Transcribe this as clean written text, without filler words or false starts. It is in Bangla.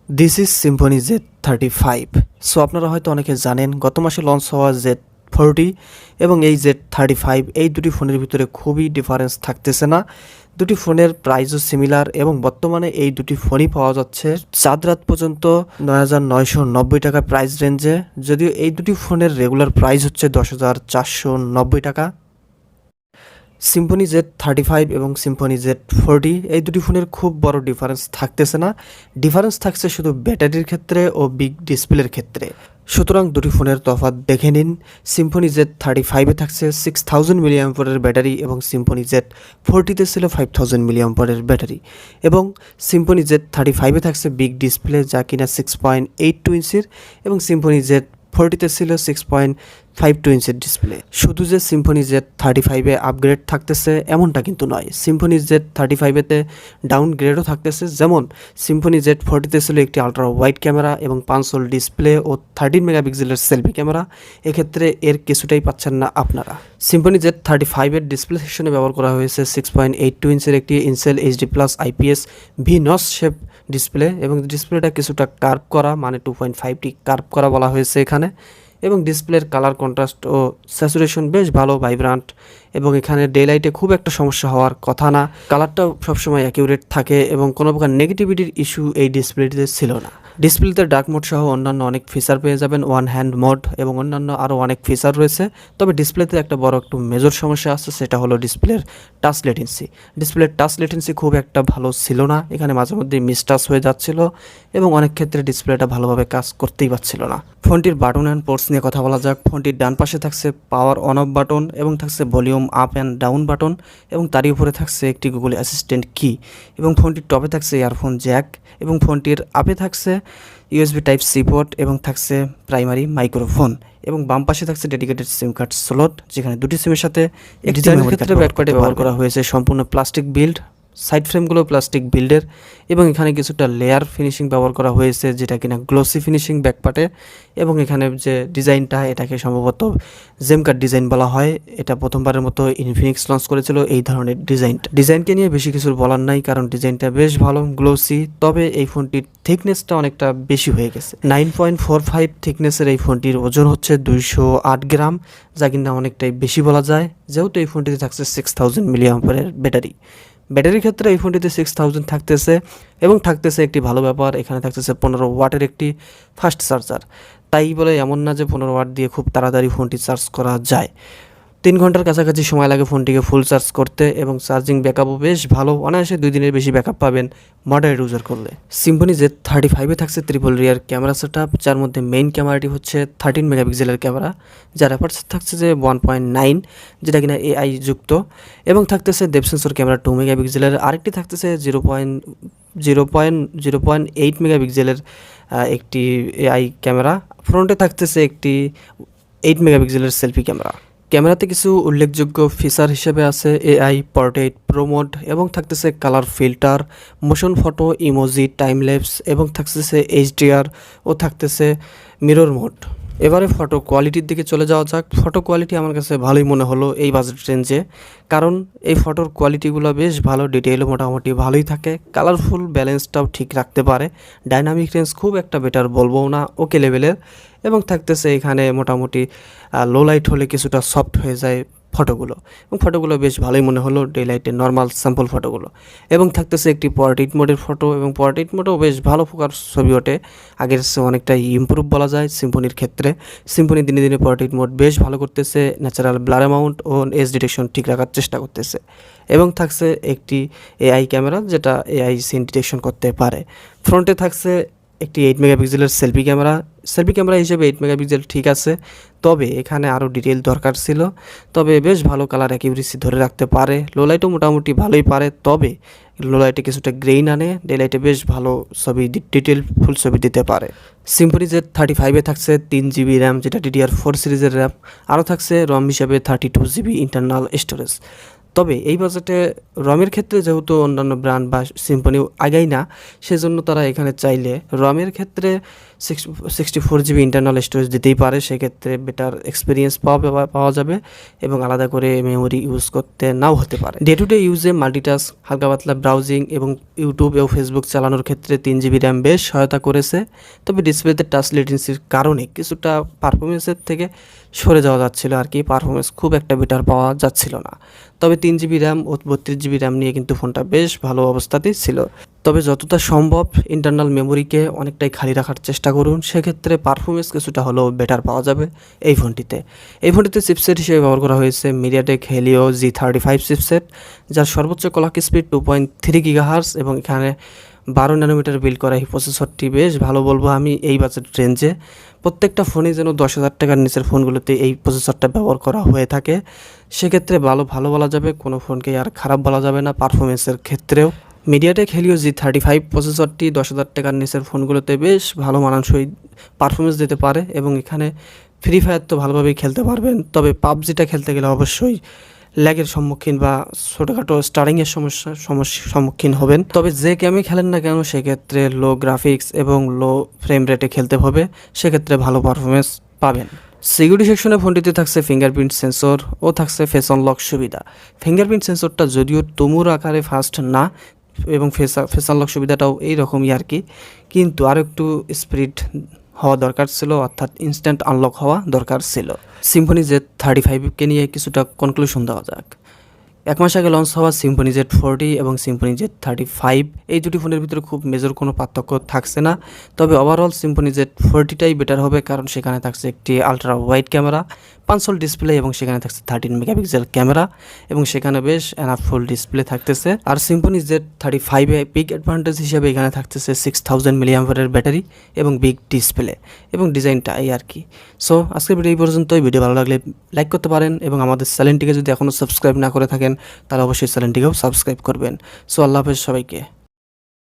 This is Symphony Z35। So আপনারা হয়তো অনেকে জানেন গত মাসে লঞ্চ হওয়া Z40 এবং এই Z35 এই দুটি ফোনের ভিতরে খুবই ডিফারেন্স থাকতেছে না। দুটি ফোনের প্রাইসও সিমিলার এবং বর্তমানে এই দুটি ফোনই পাওয়া যাচ্ছে চাঁদ রাত পর্যন্ত ৯,৯৯০ টাকা প্রাইস রেঞ্জে, যদিও এই দুটি ফোনের রেগুলার প্রাইস হচ্ছে ১০,৪৯০ টাকা। সিম্ফনি Z35 এবং সিম্ফনি Z40 এই দুটি ফোনের খুব বড় ডিফারেন্স থাকতেছে না, ডিফারেন্স থাকছে শুধু ব্যাটারির ক্ষেত্রে ও বিগ ডিসপ্লের ক্ষেত্রে। সুতরাং দুটি ফোনের তফাৎ দেখে নিন। সিম্ফনি Z35-এ থাকছে 6000 মিলিঅ্যাম্পিয়ারের ব্যাটারি এবং সিম্ফনি Z40-তে ছিল 5000 মিলিঅ্যাম্পিয়ারের ব্যাটারি, এবং সিম্ফনি Z35-এ থাকছে বিগ ডিসপ্লে যা কিনা 6.82 ইঞ্চির এবং সিম্ফনি Z40-তে ছিল 6.52 ইঞ্চির ডিসপ্লে। শুধু যে সিম্ফনি Z35-এ আপগ্রেড থাকতেছে এমনটা কিন্তু নয়, সিম্ফনি Z35-এতে ডাউনগ্রেডও থাকতেছে। যেমন সিম্ফনি Z40-তে ছিল একটি আলট্রা ওয়াইড ক্যামেরা এবং 5 হোল ডিসপ্লে ও 13 মেগাপিক্সেলের সেলফি ক্যামেরা, এক্ষেত্রে এর কিছুটাই পাচ্ছেন না আপনারা। সিম্ফনি Z35-এর ডিসপ্লে সেকশনে ব্যবহার করা হয়েছে 6.82 ইঞ্চের একটি in-cell HD+ IPS V-notch shape display, এবং ডিসপ্লেটা কিছুটা কার্ভ করা, মানে 2.5D কার্ভ করা বলা হয়েছে এখানে। এবং ডিসপ্লের কালার কন্ট্রাস্ট ও স্যাচুরেশন বেশ ভালো, ভাইব্রান্ট, এবং এখানে ডে লাইটে খুব একটা সমস্যা হওয়ার কথা না। কালারটাও সবসময় অ্যাকিউরেট থাকে এবং কোনো প্রকার নেগেটিভিটির ইস্যু এই ডিসপ্লেটিতে ছিল না। ডিসপ্লেতে ডার্ক মোড সহ অন্যান্য অনেক ফিচার পেয়ে যাবেন, ওয়ান হ্যান্ড মোড এবং অন্যান্য আরও অনেক ফিচার রয়েছে। তবে ডিসপ্লেতে একটা বড় একটু মেজর সমস্যা আছে, সেটা হলো ডিসপ্লের টাচ লেটেন্সি। ডিসপ্লের টাচ লেটেন্সি খুব একটা ভালো ছিল না, এখানে মাঝে মধ্যে মিসটাচ হয়ে যাচ্ছিল এবং অনেক ক্ষেত্রে ডিসপ্লেটা ভালোভাবে কাজ করতেই পারছিল না। ফোনটির বাটন অ্যান্ড পোর্টস নিয়ে কথা বলা যাক। ফোনটির ডান পাশে থাকছে পাওয়ার অন অফ বাটন এবং থাকছে volume up and down button, এবং তারই উপরে থাকছে একটি গুগল অ্যাসিস্ট্যান্ট কি, এবং ফোনটির টপে থাকছে ইয়ারফোন জ্যাক, এবং ফোনটির আপে থাকছে USB Type-C পোর্ট এবং থাকছে প্রাইমারি মাইক্রোফোন, এবং বাম পাশে থাকছে ডেডিকেটেড সিম কার্ড স্লট, যেখানে দুটি সিমের সাথে ডিজাইনের ক্ষেত্রে ব্যাকপ্যাডে ব্যবহার করা হয়েছে সম্পূর্ণ প্লাস্টিক বিল্ড, সাইড ফ্রেমগুলো প্লাস্টিক বিল্ডের, এবং এখানে কিছুটা লেয়ার ফিনিশিং ব্যবহার করা হয়েছে যেটা কিনা গ্লোসি ফিনিশিং ব্যাকপার্টে। এবং এখানে যে ডিজাইনটা, এটাকে সম্ভবত জেমকার ডিজাইন বলা হয়। এটা প্রথমবারের মতো ইনফিনিক্স লঞ্চ করেছিল এই ধরনের ডিজাইনকে নিয়ে বেশি কিছুর বলার নাই, কারণ ডিজাইনটা বেশ ভালো, গ্লোসি। তবে এই ফোনটির থিকনেসটা অনেকটা বেশি হয়ে গেছে, 9.45 থিকনেসের এই ফোনটির ওজন হচ্ছে 208 গ্রাম, যা কিনা অনেকটাই বেশি বলা যায়, যেহেতু এই ফোনটিতে থাকছে 6000 মিলিঅ্যাম্পিয়ারের ব্যাটারি। ব্যাটারির ক্ষেত্রে এই ফোনটিতে 6000 থাকতেছে, এবং থাকতেছে একটি ভালো ব্যাপার, এখানে থাকতেছে 15 ওয়াটের একটি ফাস্ট চার্জার। তাই বলে এমন না যে 15 ওয়াট দিয়ে খুব তাড়াতাড়ি ফোনটি চার্জ করা যায়। 3 ঘন্টার কাছাকাছি সময় লাগে ফোনটিকে ফুল চার্জ করতে, এবং চার্জিং ব্যাকআপও বেশ ভালো, অনায়াসে 2 দিনের বেশি ব্যাকআপ পাবেন মডারেট ইউজার করলে। সিম্ফনি Z35-এ থাকছে ট্রিপল রিয়ার ক্যামেরা সেটআপ, যার মধ্যে মেইন ক্যামেরাটি হচ্ছে 13 মেগাপিক্সেলের ক্যামেরা, যার অ্যাপারচার থাকছে যে 1.9, যেটা কিনা AI যুক্ত, এবং থাকতেছে ডেপ সেন্সর ক্যামেরা 2 মেগাপিক্সেলের, আরেকটি থাকতেছে 0.8 মেগাপিক্সেলের একটি AI ক্যামেরা। ফ্রন্টে থাকতেছে একটি 8 মেগাপিক্সেলের সেলফি ক্যামেরা। ক্যামেরাতে কিছু উল্লেখযোগ্য ফিচার হিসেবে আছে AI পোর্ট্রেট প্রো মোড, এবং থাকতেছে colour filter, motion photo, emoji, time lapse, এবং থাকতেছে HDR ও থাকতেছে মিরর মোড। এবারে ফটো কোয়ালিটির দিকে চলে যাওয়া যাক। ফটো কোয়ালিটি আমার কাছে ভালোই মনে হলো এই বাজেট রেঞ্জে, কারণ এই ফটোর কোয়ালিটিগুলো বেশ ভালো, ডিটেইলও মোটামুটি ভালোই থাকে, কালারফুল ব্যালেন্সটাও ঠিক রাখতে পারে, ডাইনামিক রেঞ্জ খুব একটা বেটার বলবো না, ওকে লেভেলের, এবং থাকতেছে এখানে মোটামুটি লো লাইট হলে কিছুটা সফট হয়ে যায় ফটোগুলো, এবং ফটোগুলো বেশ ভালোই মনে হলো, ডে লাইটের নর্মাল স্যাম্পল ফটোগুলো। এবং থাকতেছে একটি পোর্ট্রেট মোডের ফটো, এবং পোর্ট্রেট মোডেও বেশ ভালো ফোকাস ছবি ওঠে, আগের চেয়ে অনেকটাই ইমপ্রুভ বলা যায় সিম্ফনির ক্ষেত্রে। সিম্ফনি দিনে দিনে পোর্ট্রেট মোড বেশ ভালো করতেছে, ন্যাচারাল ব্লার অ্যামাউন্ট ও এজ ডিটেকশন ঠিক রাখার চেষ্টা করতেছে, এবং থাকছে একটি AI ক্যামেরা যেটা AI সিন ডিটেকশন করতে পারে। ফ্রন্টে থাকছে একটি 8 মেগাপিক্সেলের সেলফি ক্যামেরা হিসেবে 8 মেগাপিক্সেল ঠিক আছে, তবে এখানে আরও ডিটেল দরকার ছিল। তবে বেশ ভালো কালার অ্যাকিউরেসি ধরে রাখতে পারে, লো লাইটও মোটামুটি ভালোই পারে, তবে লো লাইটে কিছুটা গ্রেইন আনে, ডে লাইটে বেশ ভালো ছবি, ডিটেল ফুল ছবি দিতে পারে। সিম্ফনি Z35-এ থাকছে 3 GB র্যাম, যেটা DDR4 সিরিজের র্যাম, আরও থাকছে রম হিসাবে 32 GB ইন্টারনাল স্টোরেজ। তবে এই বাজেটে রমের ক্ষেত্রে যেহেতু অন্যান্য ব্র্যান্ড বা সিম্ফনি আগাই না, সেজন্য তারা এখানে চাইলে রমের ক্ষেত্রে 64 GB ইন্টারনাল স্টোরেজ দিতেই পারে। সেক্ষেত্রে বেটার এক্সপিরিয়েন্স পাওয়া যাবে এবং আলাদা করে মেমোরি ইউজ করতে নাও হতে পারে। ডে টু ডে ইউজে মাল্টিটাস্ক, হালকা পাতলা ব্রাউজিং এবং ইউটিউব এবং ফেসবুক চালানোর ক্ষেত্রে 3 GB র্যাম বেশ সহায়তা করেছে। তবে ডিসপ্লেতে টাচ লেটেন্সির কারণে কিছুটা পারফরমেন্সের থেকে সরে যাওয়া যাচ্ছিল আর কি, পারফরমেন্স খুব একটা বেটার পাওয়া যাচ্ছিল না। তবে 3 GB র্যাম ও 32 GB র্যাম নিয়ে কিন্তু ফোনটা বেশ ভালো অবস্থাতেই ছিল। তবে যতটা সম্ভব ইন্টারনাল মেমোরিকে অনেকটাই খালি রাখার চেষ্টা করুন, সেক্ষেত্রে পারফরমেন্স কিছুটা হলেও বেটার পাওয়া যাবে এই ফোনটিতে। এই ফোনটিতে চিপসেট হিসেবে ব্যবহার করা হয়েছে মিডিয়াটেক হেলিও Z35 চিপসেট, যার সর্বোচ্চ ক্লক স্পিড 2.3 GHz এবং এখানে 12 ন্যানোমিটার বিল্ড করা এই প্রসেসরটি বেশ ভালো বলবো আমি এই বাজেট রেঞ্জে। প্রত্যেকটা ফোনে যেন 10,000 টাকার নিচের ফোনগুলোতে এই প্রসেসরটা ব্যবহার করা হয়ে থাকে, সেক্ষেত্রে ভালো বলা যাবে, কোনো ফোনকে আর খারাপ বলা যাবে না পারফরমেন্সের ক্ষেত্রেও। মিডিয়াটেক হেলিও Z35 প্রসেসরটি 10,000 টাকার নিচের ফোনগুলোতে বেশ ভালো মানানসই পারফরমেন্স দিতে পারে এবং এখানে ফ্রি ফায়ার তো ভালোভাবেই খেলতে পারবেন। তবে পাবজিটা খেলতে গেলে অবশ্যই ল্যাগের সম্মুখীন বা ছোটোখাটো স্টারিংয়ের সমস্যার সম্মুখীন হবেন। তবে যে গেমে খেলেন না কেন সেক্ষেত্রে লো গ্রাফিক্স এবং লো ফ্রেম রেটে খেলতে হবে, সেক্ষেত্রে ভালো পারফরমেন্স পাবেন। সিকিউরিটি সেকশনে ফোনটিতে থাকছে ফিঙ্গারপ্রিন্ট সেন্সর ও থাকছে ফেস আনলক সুবিধা। ফিঙ্গারপ্রিন্ট সেন্সরটা যদিও তুমুর আকারে ফাস্ট না এবং ফেস আনলক সুবিধাটাও এইরকমই আর কি, কিন্তু আরও একটু স্পিড হওয়া দরকার ছিল, অর্থাৎ ইনস্ট্যান্ট আনলক হওয়া দরকার ছিল। সিম্ফনি Z35কে নিয়ে কিছুটা কনক্লুশন দেওয়া যাক। 1 মাস আগে লঞ্চ হওয়া সিম্ফনি Z40 এবং সিম্ফনি Z35 এই দুটি ফোনের ভিতরে খুব মেজর কোনো পার্থক্য থাকছে না। তবে ওভারঅল সিম্ফনি Z40টাই বেটার হবে, কারণ সেখানে থাকছে একটি আলট্রা ওয়াইড ক্যামেরা, 5 ডিসপ্লে এবং সেখানে থাকছে 13 মেগাপিক্সেল ক্যামেরা এবং সেখানে বেশ এনাফ ফুল ডিসপ্লে থাকতেছে। আর সিম্ফনি Z35 এ বিগ অ্যাডভান্টেজ হিসেবে এখানে থাকতেছে 6000 মিলিঅ্যাম্পিয়ারের ব্যাটারি এবং বিগ ডিসপ্লে এবং ডিজাইনটা এই আর কি। সো আজকের ভিডিও এই পর্যন্তই। ভিডিও ভালো লাগলে লাইক করতে পারেন এবং আমাদের চ্যানেলটিকে যদি এখনও সাবস্ক্রাইব না করে থাকেন তাহলে অবশ্যই চ্যানেলটিকেও সাবস্ক্রাইব করবেন। সো আল্লাহ হাফেজ সবাইকে।